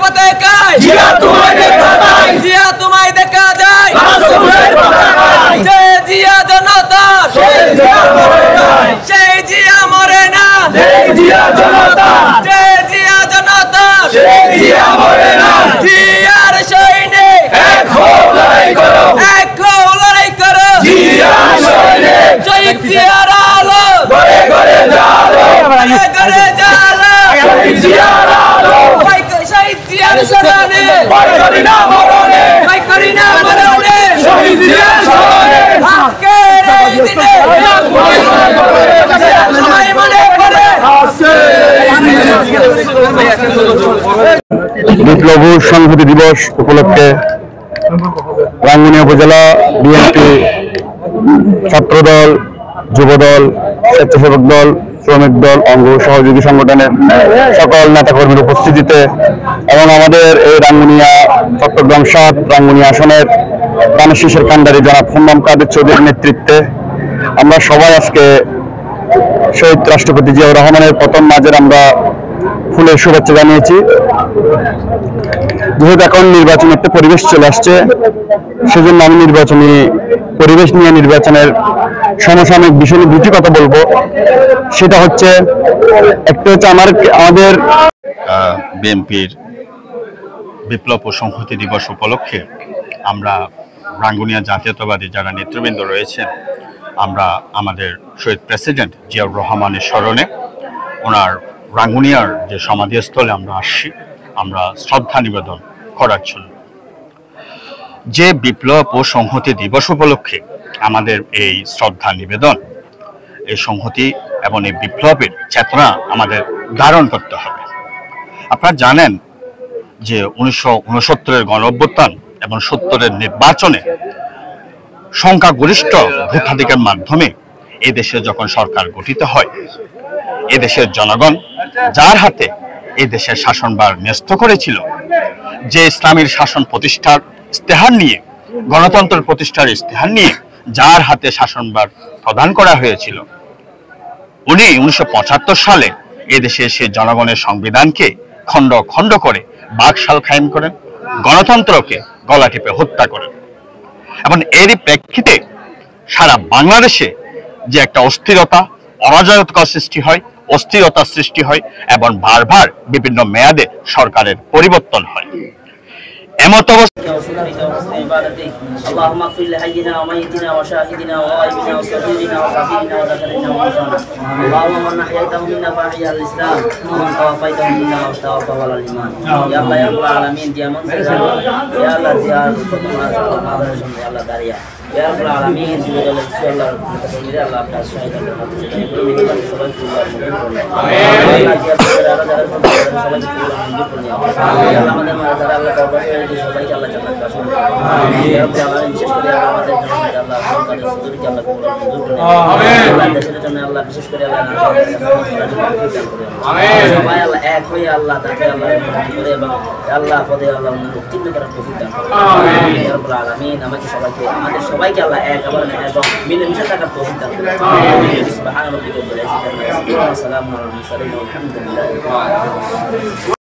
পতাকায় জিয়া তোমায় দেখা যায় জয় জিয়া জনতা সেই জিয়া মরে না জয় জিয়া জনতা জিয়ার সৈনিক এক হও লড়াই করো শহীদ জিয়ার আলো ঘরে ঘরে জ্বালো শহীদ জিয়ার স্মরণে ভয় করি না মরণে শহীদ জিয়ার স্মরণে আজকের এই দিনে সবাই মনে করে বিপ্লব সংহতি দিবস উপলক্ষে রাঙ্গুনিয়া উপজেলা বিএনপি ছাত্রদল, যুবদল, স্বেচ্ছাসেবক দল, শ্রমিক দল, অঙ্গ সহযোগী সংগঠনের সকল নেতাকর্মীর উপস্থিতিতে এবং আমাদের এই রাঙ্গুনিয়া চট্টগ্রাম ৭ রাঙ্গুনিয়া আসনের ধানের শীষের কান্ডারি জনাব হুম্মাম কাদের চৌধুরীর নেতৃত্বে আমরা সবাই আজকে শহীদ রাষ্ট্রপতি জিয়াউর রহমানের প্রথম মাঝের আমরা ফুলের শুভেচ্ছা জানিয়েছি। যেহেতু এখন নির্বাচন একটা পরিবেশ চলে আসছে, সেজন্য আমি নির্বাচনী পরিবেশ নিয়ে নির্বাচনের সমসাময়িক বিষয় নিয়ে দুটি কথা বলবো। সেটা হচ্ছে একটা হচ্ছে আমাদের বিএনপির বিপ্লব ও সংহতি দিবস উপলক্ষে আমরা রাঙ্গুনিয়া জাতীয়তাবাদী যারা নেতৃবৃন্দ রয়েছেন আমরা আমাদের শহীদ প্রেসিডেন্ট জিয়াউর রহমানের স্মরণে ওনার রাঙ্গুনিয়ার যে সমাধিস্থলে আমরা আসছি আমরা শ্রদ্ধা নিবেদন করার জন্য। যে বিপ্লব ও সংহতি দিবস উপলক্ষে আমাদের এই শ্রদ্ধা নিবেদন, এই সংহতি এবং এই বিপ্লবের চেতনা আমাদের ধারণ করতে হবে। আপনারা জানেন যে 1969-এর গণঅভ্যুত্থান এবং 70-এর নির্বাচনে সংখ্যাগরিষ্ঠ ভোটাধিকার মাধ্যমে এদেশে যখন সরকার গঠিত হয়, এদেশের জনগণ যার হাতে এই দেশের শাসনভার ন্যস্ত করেছিল, যে ইসলামের শাসন প্রতিষ্ঠার ইস্তেহার নিয়ে, গণতন্ত্র প্রতিষ্ঠার ইস্তেহার নিয়ে যার হাতে শাসনভার প্রদান করা হয়েছিল, উনি 1975 সালে এদেশে সে জনগণের সংবিধানকে খণ্ড খণ্ড করে বাকশাল কায়েম করেন, গণতন্ত্রকে গলা টিপে হত্যা করেন। এবং এরই প্রেক্ষিতে সারা বাংলাদেশে যে একটা অস্থিরতা, অরাজকতার সৃষ্টি হয়, অস্থিরতার সৃষ্টি হয় এবং বারবার বিভিন্ন মেয়াদে সরকারের পরিবর্তন হয়। এমত অবস্থা اللهم اغفر لحينا وميتنا وشاهدنا وغائبنا وصغيرنا وكبيرنا وذكرنا وانثانا اللهم من احييته منا فاحيا الاسلام ومن توفيته منا وتوفى على الايمان يا الله يا رب العالمين يا من يا الله زيارة يا الله داريا يا رب العالمين يا الله يا الله আপনার সহায়তা আমাদের মাঝে আল্লাহ সবাইকে আল্লাহ জান্নাত দান করুন। আমিন। বিশেষ করে আমাদের আল্লাহ সরকারের সুযোগকে আল্লাহ কবুল করুন। আমিন। আল্লাহ দেশের জন্য আল্লাহ বিশেষ করে আল্লাহ আমিন। সবাই আল্লাহ এক হয়ে আল্লাহ তাকে আল্লাহ করে এবং আল্লাহ পদে আল্লাহ উত্তীর্ণ করার তৌফিক দান করুন। আমিন। ইয়া রাব্বুল আলামিন আমাকে সবাইকে আমাদের সবাইকে আল্লাহ এক আবার এবং মিলেমিশে থাকার তৌফিক দান করুন। আমিন। সুবহান রাব্বিকা ওয়া বিহামদিহি ওয়া সালামুন আলাল মুরসালিন ওয়া আলহামদুলিল্লাহি রাব্বিল আলামিন।